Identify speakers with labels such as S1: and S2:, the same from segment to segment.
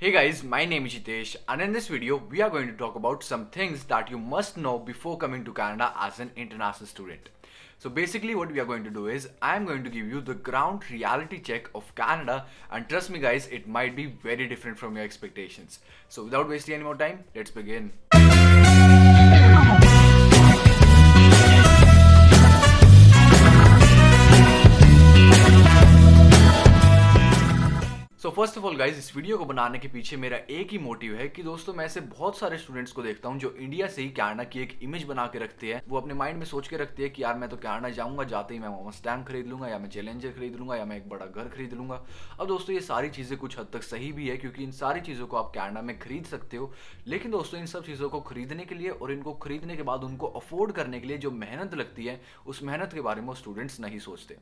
S1: Hey guys, my name is Jitesh, and in this video, we are going to talk about some things that you must know before coming to Canada as an international student. So basically what we are going to do is, I am going to give you the ground reality check of Canada, and trust me guys, it might be very different from your expectations. So without wasting any more time, let's begin. So first of all guys, इस video को बनाने के पीछे मेरा एक ही motive है कि दोस्तों मैं ऐसे बहुत सारे स्टूडेंट्स को देखता हूं जो इंडिया से ही कनाडा की एक इमेज बना के रखते हैं। वो अपने माइंड में सोच के रखते हैं कि यार मैं तो कनाडा जाऊंगा, जाते ही मैं मस्टैंग खरीद लूंगा, या मैं चैलेंजर खरीद लूंगा, या मैं एक बड़ा घर खरीद लूंगा। अब दोस्तों ये सारी चीज़ें कुछ हद तक सही भी है, क्योंकि इन सारी चीज़ों को आप कनाडा में खरीद सकते हो। लेकिन दोस्तों इन सब चीज़ों को खरीदने के लिए और इनको खरीदने के बाद उनको अफोर्ड करने के लिए जो मेहनत लगती है, उस मेहनत के बारे में वो स्टूडेंट्स नहीं सोचते।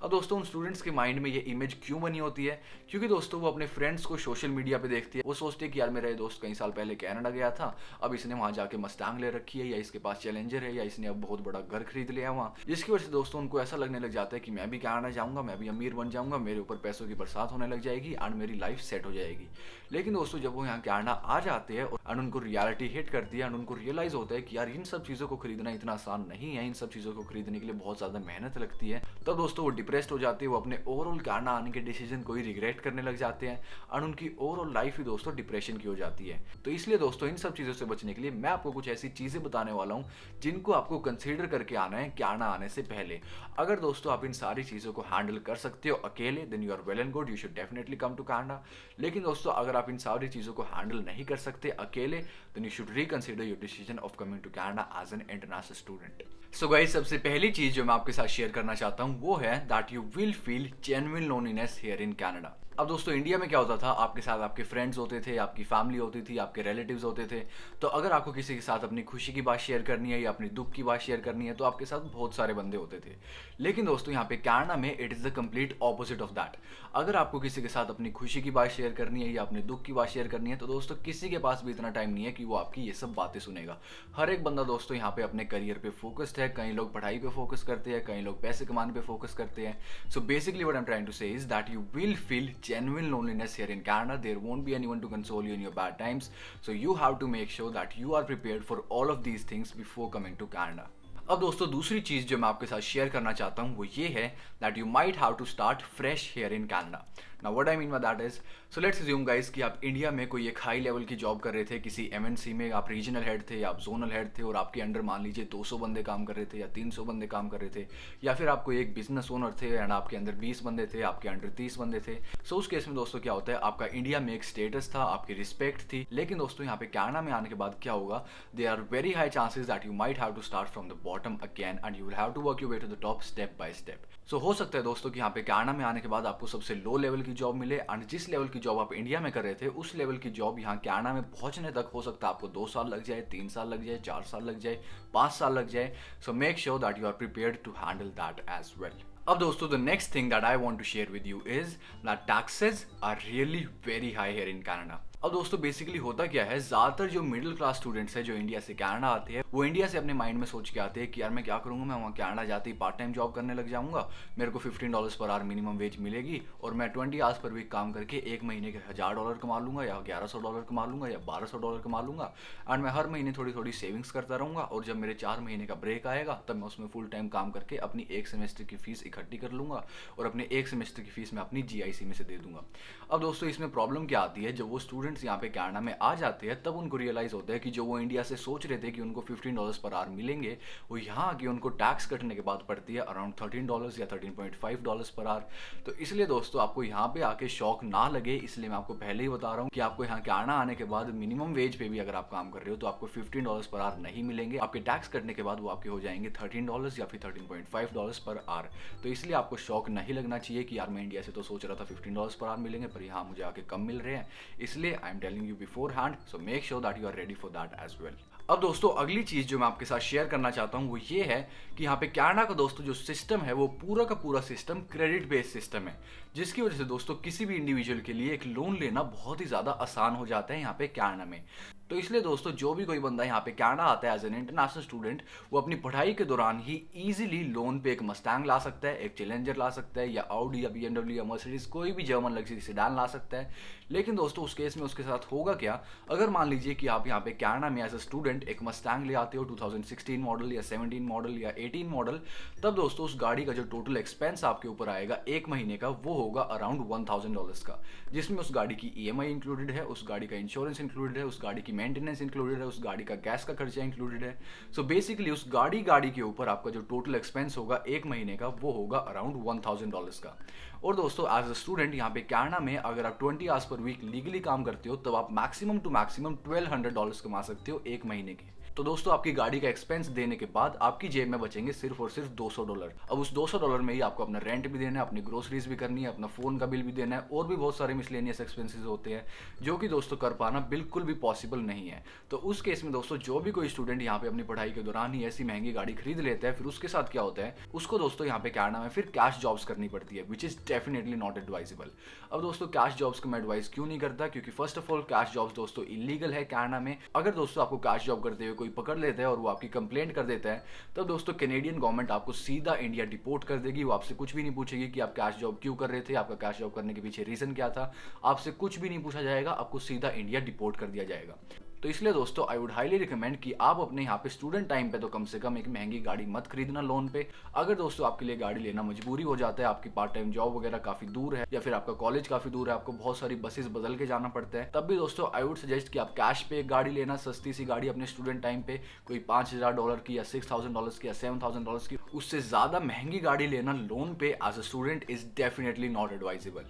S1: अब दोस्तों उन स्टूडेंट्स के माइंड में ये इमेज क्यों बनी होती है? क्योंकि दोस्तों वो अपने फ्रेंड्स को सोशल मीडिया पे देखती है। वो सोचते हैं कि यार मेरा ये दोस्त कई साल पहले कनाडा गया था, अब इसने वहां जाके मस्टैंग ले रखी है, या इसके पास चैलेंजर है, या इसने अब बहुत बड़ा घर खरीद लिया वहाँ। जिसकी वजह से दोस्तों उनको ऐसा लगने लग जाता है कि मैं भी कनाडा जाऊंगा, मैं भी अमीर बन जाऊंगा, मेरे ऊपर पैसों की बरसात होने लग जाएगी एंड मेरी लाइफ सेट हो जाएगी। लेकिन दोस्तों जब वो यहाँ कनाडा आ जाते हैं और उनको रियलिटी हिट करती है एंड उनको रियलाइज होता है कि यार इन सब चीज़ों को खरीदना इतना आसान नहीं है, इन सब चीज़ों को खरीदने के लिए बहुत ज़्यादा मेहनत लगती है, तब दोस्तों वो डिप्रेस्ड हो जाते हैं। वो अपने ओवरऑल कनाडा आने के डिसीजन को ही रिग्रेट करने लग जाते हैं और उनकी ओवरऑल लाइफ ही दोस्तों डिप्रेशन की हो जाती है। तो इसलिए दोस्तों इन सब चीज़ों से बचने के लिए मैं आपको कुछ ऐसी चीज़ें बताने वाला हूँ जिनको आपको कंसीडर करके आना है कनाडा आने से पहले। अगर दोस्तों आप इन सारी चीज़ों को हैंडल कर सकते हो अकेले, then you are well and good, you should definitely come to Canada. लेकिन दोस्तों अगर आप इन सारी चीज़ों को हैंडल नहीं कर सकते अकेले, then you should reconsider your decision of coming to Canada as an international student. So guys, सबसे पहली चीज जो मैं आपके साथ शेयर करना चाहता हूँ वो है that you will feel genuine loneliness here in Canada. अब दोस्तों इंडिया में क्या होता था, आपके साथ आपके फ्रेंड्स होते थे, आपकी फैमिली होती थी, आपके रिलेटिव्स होते थे। तो अगर आपको किसी के साथ अपनी खुशी की बात शेयर करनी है या अपनी दुख की बात शेयर करनी है तो आपके साथ बहुत सारे बंदे होते थे। लेकिन दोस्तों यहाँ पे कनाडा में it is the complete opposite of that. अगर आपको किसी के साथ अपनी खुशी की बात शेयर करनी है या अपने दुख की बात शेयर करनी है तो दोस्तों किसी के पास भी इतना टाइम नहीं है कि वो आपकी ये सब बातें सुनेगा। हर एक बंदा दोस्तों यहाँ पे अपने करियर पे फोकस्ड है। कई लोग पढ़ाई पे फोकस करते हैं, कई लोग पैसे कमाने पे फोकस करते हैं। So basically what I am trying to say is that you will feel genuine loneliness here in Canada. There won't be anyone to console you in your bad times, so you have to make sure that you are prepared for all of these things before coming to Canada. अब दोस्तों दूसरी चीज़ जो मैं आपके साथ share करना चाहता हूँ वो ये है that you might have to start fresh here in Canada. Now what I mean by that is, so let's assume guys कि आप इंडिया में कोई एक हाई लेवल की जॉब कर रहे थे, किसी एमएनसी में आप रीजनल हेड थे या आप जोनल हेड थे, और आपके अंडर मान लीजिए 200 बंदे काम कर रहे थे या 300 बंदे काम कर रहे थे, या फिर आप कोई एक बिजनेस ओनर थे एंड आपके अंदर 20 बंदे थे, आपके अंडर 30 बंदे थे। सो उस केस में दोस्तों क्या होता है, आपका इंडिया में एक स्टेटस था, आपकी रिस्पेक्ट थी। लेकिन दोस्तों यहाँ पे कनाडा में आने के बाद क्या होगा, there are very high chances that you might have to start from the bottom again and you will have to work your way to the top step by step. So हो सकता है दोस्तों कि यहाँ पे कनाडा में आने के बाद आपको सबसे लो लेवल की जॉब मिले एंड जिस लेवल की जॉब आप इंडिया में कर रहे थे उस लेवल की जॉब यहाँ कनाडा में पहुंचने तक हो सकता है आपको 2 साल लग जाए, 3 साल लग जाए, 4 साल लग जाए, 5 साल लग जाए। So make sure that you are prepared to handle that as well. अब दोस्तों the next thing that I want to share with you is that taxes are really very high here in Canada. अब दोस्तों basically होता क्या है, ज़्यादातर जो middle class students हैं जो इंडिया से कनाडा आते हैं वो इंडिया से अपने माइंड में सोच के आते हैं कि यार मैं क्या करूँगा, मैं वहाँ कनाडा जाते ही पार्ट टाइम जॉब करने लग जाऊँगा, मेरे को $15 पर आवर मिनिमम वेज मिलेगी और मैं 20 आवर्स पर वीक काम करके एक महीने के $1000 कमा लूँगा या $1100 कमा लूँगा या $1200 कमा लूँगा एंड मैं हर महीने थोड़ी थोड़ी सेविंग्स करता रहूँगा और जब मेरे 4 महीने का ब्रेक आएगा तब मैं उसमें फुल टाइम काम करके अपनी एक सेमेस्टर की फीस इकट्ठी कर लूँगा और अपने एक सेमेस्टर की फीस मैं अपनी GIC में से दे दूँगा। अब दोस्तों इसमें प्रॉब्लम क्या आती है, जब वो स्टूडेंट्स यहाँ पे कनाडा में आ जाते हैं तब उनको रियलाइज होता है कि जो वो इंडिया से सोच रहे थे कि उनको $15 पर आवर मिलेंगे, वो यहाँ आके उनको टैक्स कटने के बाद पड़ती है अराउंड $13 या $13.5 पर आवर। तो इसलिए दोस्तों आपको यहाँ पे आके शौक ना लगे, इसलिए मैं आपको पहले ही बता रहा हूँ कि आपको यहाँ कनाडा आने के बाद मिनिमम वेज पे भी अगर आप काम कर रहे हो तो आपको $15 पर आवर नहीं मिलेंगे। आपके टैक्स कटने के बाद वो आपके हो जाएंगे $13 या फिर $13.5 पर आवर। तो इसलिए आपको शौक नहीं लगना चाहिए कि यार मैं इंडिया से तो सोच रहा था $15 पर आवर मिलेंगे पर यहाँ मुझे आके कम मिल रहे हैं। इसलिए I am telling you beforehand, so make sure that you are ready for that as well. अब दोस्तों अगली चीज़ जो मैं आपके साथ शेयर करना चाहता हूँ वो ये है कि यहाँ पे कनाडा का दोस्तों जो सिस्टम है वो पूरा का पूरा सिस्टम क्रेडिट बेस्ड सिस्टम है, जिसकी वजह से दोस्तों किसी भी इंडिविजुअल के लिए एक लोन लेना बहुत ही ज़्यादा आसान हो जाता है यहाँ पे कनाडा में। तो इसलिए दोस्तों जो भी कोई बंदा यहाँ पे कनाडा आता है एज एन इंटरनेशनल स्टूडेंट, वो अपनी पढ़ाई के दौरान ही इजीली लोन पे एक मस्टैंग ला सकता है, एक चैलेंजर ला सकता है, या ऑडी या BMW या मर्सिडीज कोई भी जर्मन लग्जरी सेडान ला सकता है। लेकिन दोस्तों उस केस में उसके साथ होगा क्या, अगर मान लीजिए कि आप यहाँ पे कनाडा में एज अ स्टूडेंट एक मस्टैंग ले आते हो 2016 मॉडल या 17 मॉडल या 18 मॉडल, तब दोस्तों उस गाड़ी का जो टोटल एक्सपेंस आपके ऊपर आएगा एक महीने का, वो होगा अराउंड $1000 का, जिसमें उस गाड़ी की ईएमआई इंक्लूडेड है, उस गाड़ी का इंश्योरेंस इंक्लूडेड है, उस गाड़ी की मेंटेनेंस इंक्लूडेड है, उस गाड़ी का गैस का खर्चा इंक्लूडेड है। सो बेसिकली उस गाड़ी के ऊपर आपका जो टोटल एक्सपेंस होगा एक महीने का, वो होगा अराउंड $1000 का। और दोस्तों एज अ स्टूडेंट यहाँ पे कनाडा में अगर आप 20 आवर्स पर वीक लीगली काम करते हो, तब आप मैक्सिमम टू मैक्सिमम $1200 कमा सकते हो एक महीने के। तो दोस्तों आपकी गाड़ी का एक्सपेंस देने के बाद आपकी जेब में बचेंगे सिर्फ और सिर्फ $200। अब उस $200 में ही आपको अपना रेंट भी देना है, अपनी ग्रोसरीज भी करनी है, अपना फोन का बिल भी देना है, और भी बहुत सारे मिसलेनियस एक्सपेंसेस होते हैं जो कि दोस्तों कर पाना बिल्कुल भी पॉसिबल नहीं है। तो उस केस में दोस्तों जो भी कोई स्टूडेंट यहाँ पे अपनी पढ़ाई के दौरान ही ऐसी महंगी गाड़ी खरीद लेता है, फिर उसके साथ क्या होता है, उसको दोस्तों यहाँ पे कनाडा में फिर कैश जॉब्स करनी पड़ती है, which is definitely not advisable. अब दोस्तों कैश जॉब्स को मैं एडवाइस क्यों नहीं करता, क्योंकि first of all cash jobs दोस्तों इलीगल है कनाडा में। अगर दोस्तों आपको कैश जॉब करते हुए कोई पकड़ लेता है और आपकी कंप्लेंट कर देता है, तब दोस्तों कैनेडियन गवर्नमेंट आपको सीधा इंडिया डिपोर्ट कर देगी। वो आपसे कुछ भी नहीं पूछेगी कि आप कैश जॉब क्यों कर रहे थे, आपका कैश जॉब करने के पीछे रीजन क्या था, आपसे कुछ भी नहीं पूछा जाएगा, आपको सीधा इंडिया डिपोर्ट कर दिया जाएगा। तो इसलिए दोस्तों आई वुड हाईली रिकमेंड कि आप अपने यहाँ पे स्टूडेंट टाइम पे तो कम से कम एक महंगी गाड़ी मत खरीदना लोन पे। अगर दोस्तों आपके लिए गाड़ी लेना मजबूरी हो जाता है, आपकी पार्ट टाइम जॉब वगैरह काफी दूर है, या फिर आपका कॉलेज काफी दूर है, आपको बहुत सारी बसेस बदल के जाना पड़ता है, तब भी दोस्तों आई वुड सजेस्ट कि आप कैश पे एक गाड़ी लेना, सस्ती सी गाड़ी अपने स्टूडेंट टाइम पे, कोई $5000 की या $6000 की या $7000 की, उससे ज्यादा महंगी गाड़ी लेना लोन पे as a student is definitely not advisable.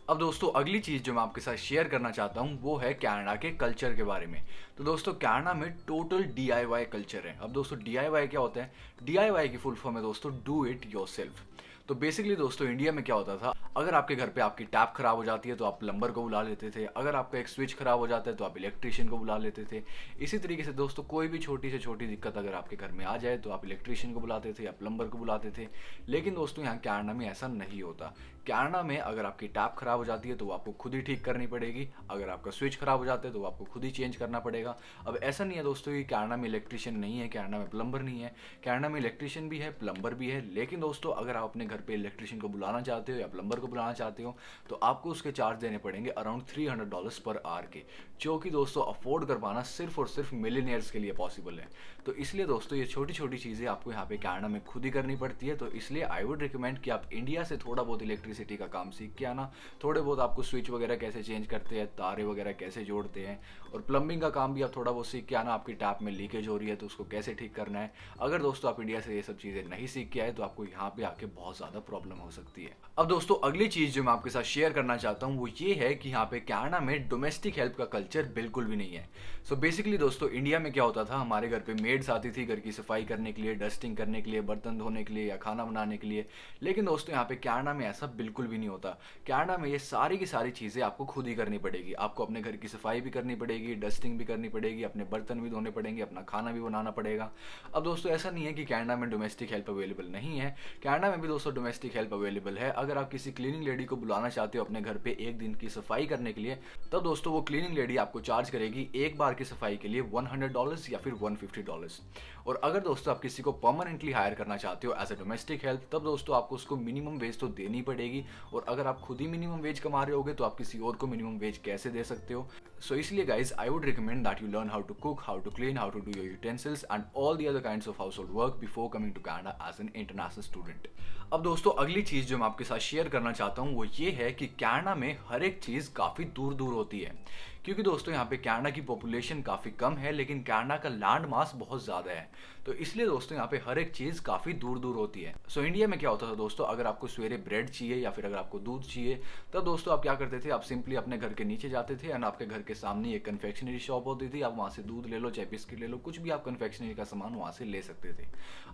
S1: अब दोस्तों अगली चीज़ जो मैं आपके साथ शेयर करना चाहता हूँ वो है कनाडा के कल्चर के बारे में। तो दोस्तों कनाडा में टोटल DIY कल्चर है। अब दोस्तों DIY क्या होता है, DIY की फुल फॉर्म है दोस्तों डू इट योरसेल्फ। तो बेसिकली दोस्तों इंडिया में क्या होता था, अगर आपके घर पे आपकी टैप खराब हो जाती है तो आप प्लम्बर को बुला लेते थे, अगर आपका एक स्विच खराब हो जाता है तो आप इलेक्ट्रिशियन को बुला लेते थे। इसी तरीके से दोस्तों कोई भी छोटी से छोटी दिक्कत अगर आपके घर में आ जाए तो आप इलेक्ट्रिशियन को बुलाते थे या प्लम्बर को बुलाते थे। लेकिन दोस्तों यहाँ कनाडा में ऐसा नहीं होता। कनाडा में अगर आपकी टैप खराब हो जाती है तो आपको खुद ही ठीक करनी पड़ेगी, अगर आपका स्विच खराब हो जाता है तो आपको खुद ही चेंज करना पड़ेगा। अब ऐसा नहीं है दोस्तों कि कनाडा में इलेक्ट्रिशियन नहीं है, कनाडा में प्लम्बर नहीं है, कनाडा में इलेक्ट्रिशियन भी है, प्लम्बर भी है। लेकिन दोस्तों अगर आप अपने घर पे इलेक्ट्रिशियन को बुलाना चाहते हो या प्लम्बर को बुलाना चाहते हो तो आपको उसके चार्ज देने पड़ेंगे अराउंड $300 पर आवर के, जो कि दोस्तों अफोर्ड कर पाना सिर्फ और सिर्फ मिलियनियर्स के लिए पॉसिबल है। तो इसलिए दोस्तों ये छोटी छोटी चीज़ें आपको यहाँ पे कनाडा में खुद ही करनी पड़ती है। तो इसलिए आई वुड रिकमेंड कि आप इंडिया से थोड़ा बहुत इलेक्ट्रिसिटी का काम सीख के आना, थोड़े बहुत आपको स्विच वगैरह कैसे चेंज करते हैं, तारे वगैरह कैसे जोड़ते हैं, और प्लम्बिंग का काम भी आप थोड़ा बहुत सीख के आना। आपकी टैप में लीकेज हो रही है तो उसको कैसे ठीक करना है। अगर दोस्तों आप इंडिया से ये सब चीज़ें नहीं सीख के आए तो आपको यहाँ पे आके बहुत ज़्यादा प्रॉब्लम हो सकती है। अब दोस्तों अगली चीज़ जो मैं आपके साथ शेयर करना चाहता हूँ वो ये है कि यहाँ पे कनाडा में डोमेस्टिक हेल्प का कल्चर बिल्कुल भी नहीं है। सो बेसिकली दोस्तों इंडिया में क्या होता था, हमारे घर पे मेड्स आती थी घर की सफाई करने के लिए, डस्टिंग करने के लिए, बर्तन धोने के लिए या खाना बनाने के लिए। लेकिन दोस्तों यहाँ पे कनाडा में ऐसा बिल्कुल भी नहीं होता। कनाडा में ये सारी की सारी चीज़ें आपको खुद ही करनी पड़ेगी। आपको अपने घर की सफाई भी करनी पड़ेगी, डस्टिंग भी करनी पड़ेगी, अपने बर्तन भी धोने पड़ेंगे, अपना खाना भी बनाना पड़ेगा। अब दोस्तों ऐसा नहीं है कि कनाडा में डोमेस्टिक हेल्प अवेलेबल नहीं है, कनाडा में भी दोस्तों डोमेस्टिक हेल्प अवेलेबल है। अगर आप किसी क्लीनिंग लेडी को बुलाना चाहते हो अपने घर पे एक दिन की सफाई करने के लिए, तब दोस्तों वो क्लीनिंग लेडी आपको चार्ज करेगी एक बार की सफाई के लिए $100 या फिर $150। और अगर दोस्तों आप किसी को परमानेंटली हायर करना चाहते हो एज ए डोमेस्टिक हेल्प, तब दोस्तों आपको उसको मिनिमम वेज तो देनी पड़ेगी। और अगर आप खुद ही मिनिमम वेज कमा रहे होगे तो आप किसी और को मिनिमम वेज कैसे दे सकते हो। सो इसलिए guys I would recommend that you learn how to cook, how to clean, how to do your utensils and all the other kinds of household work before coming to Canada as an international student. अब दोस्तों अगली चीज़ जो मैं आपके साथ share करना चाहता हूँ वो ये है कि कनाडा में हर एक चीज़ काफ़ी दूर दूर होती है। क्योंकि दोस्तों यहाँ पे कनाडा की पॉपुलेशन काफ़ी कम है लेकिन कनाडा का लैंड मास बहुत ज़्यादा है। तो इसलिए दोस्तों यहाँ पे हर एक चीज़ काफ़ी दूर दूर होती है। सो इंडिया में क्या होता था दोस्तों, अगर आपको सवेरे ब्रेड चाहिए या फिर अगर आपको दूध चाहिए, तब दोस्तों आप क्या करते थे, आप सिंपली अपने घर के नीचे जाते थे एंड आपके घर के सामने एक कन्फेक्शनरी शॉप होती थी। आप वहाँ से दूध ले लो, चाहे बिस्किट ले लो, कुछ भी आप कन्फेक्शनरी का सामान वहाँ से ले सकते थे।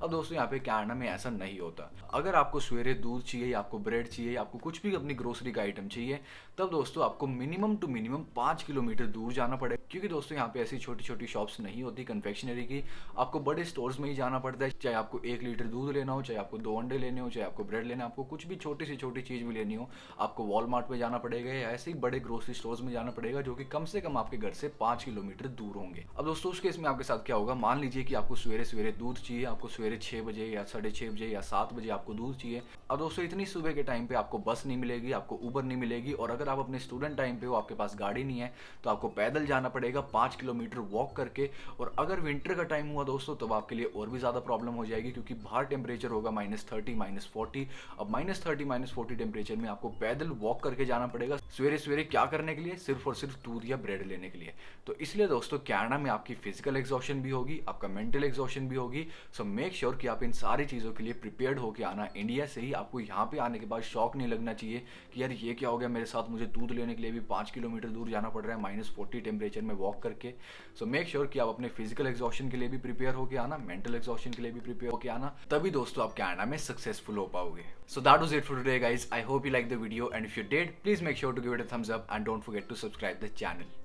S1: अब दोस्तों यहाँ पे कनाडा में ऐसा नहीं होता। अगर आपको सवेरे दूध चाहिए, आपको ब्रेड चाहिए, आपको कुछ भी अपनी ग्रोसरी का आइटम चाहिए, तब दोस्तों आपको minimum two minimum 5 kilometre kilometre दूर जाना पड़ेगा, क्योंकि दोस्तों यहाँ पे ऐसी छोटी छोटी शॉप्स नहीं होती कन्फेक्शनरी की, आपको बड़े स्टोर्स में ही जाना पड़ता है। चाहे आपको 1 लीटर दूध लेना हो, चाहे आपको 2 अंडे लेने हो, चाहे आपको ब्रेड लेना, आपको कुछ भी छोटी से छोटी चीज़ भी लेनी हो, आपको वॉलमार्ट में जाना पड़ेगा या ऐसे ही बड़े ग्रोसरी स्टोर्स में जाना पड़ेगा, जो कि कम से कम आपके घर से 5 किलोमीटर दूर होंगे। अब दोस्तों उस केस में आपके साथ क्या होगा, मान लीजिए कि आपको सवेरे सवेरे दूध चाहिए, आपको सवेरे 6 बजे या 6:30 बजे या 7 बजे आपको दूध चाहिए। अब दोस्तों इतनी सुबह के टाइम पे आपको बस नहीं मिलेगी, आपको उबर नहीं मिलेगी, और अगर आप अपने स्टूडेंट टाइम पे हो, आपके पास गाड़ी नहीं है, तो आपको पैदल जाना पड़ेगा 5 किलोमीटर वॉक करके। और अगर विंटर का टाइम हुआ दोस्तों, तब आपके लिए और भी ज़्यादा प्रॉब्लम हो जाएगी, क्योंकि बाहर टेम्परेचर होगा -30 -40। अब -30 -40 टेम्परेचर में आपको पैदल वॉक करके जाना पड़ेगा सवेरे सवेरे। क्या करने के लिए? सिर्फ और सिर्फ दूध या ब्रेड लेने के लिए। तो इसलिए दोस्तों कनाडा में आपकी फिजिकल एग्जॉशन भी होगी, आपका मेंटल एग्जॉशन भी होगी। सो मेक श्योर कि आप इन सारी चीज़ों के लिए प्रिपेयर्ड होकर आना इंडिया से ही। आपको यहाँ पे आने के बाद शौक नहीं लगना चाहिए कि यार ये क्या हो गया मेरे साथ, मुझे दूध लेने के लिए भी 5 किलोमीटर दूर जाना पड़ रहा है -40 टेम्परेचर में वॉक करके। सो मेक श्योर कि आप अपने फिजिकल एग्जॉशन के लिए भी प्रिपेयर होकर आना, मेंटल एग्जॉशन के लिए भी प्रिपेयर होकर आना, तभी दोस्तों आप कनाडा में सक्सेसफुल हो पाओगे। So that was it for today guys. I hope you like the video, and if you did, please make sure to give it a thumbs up and don't forget to subscribe the channel.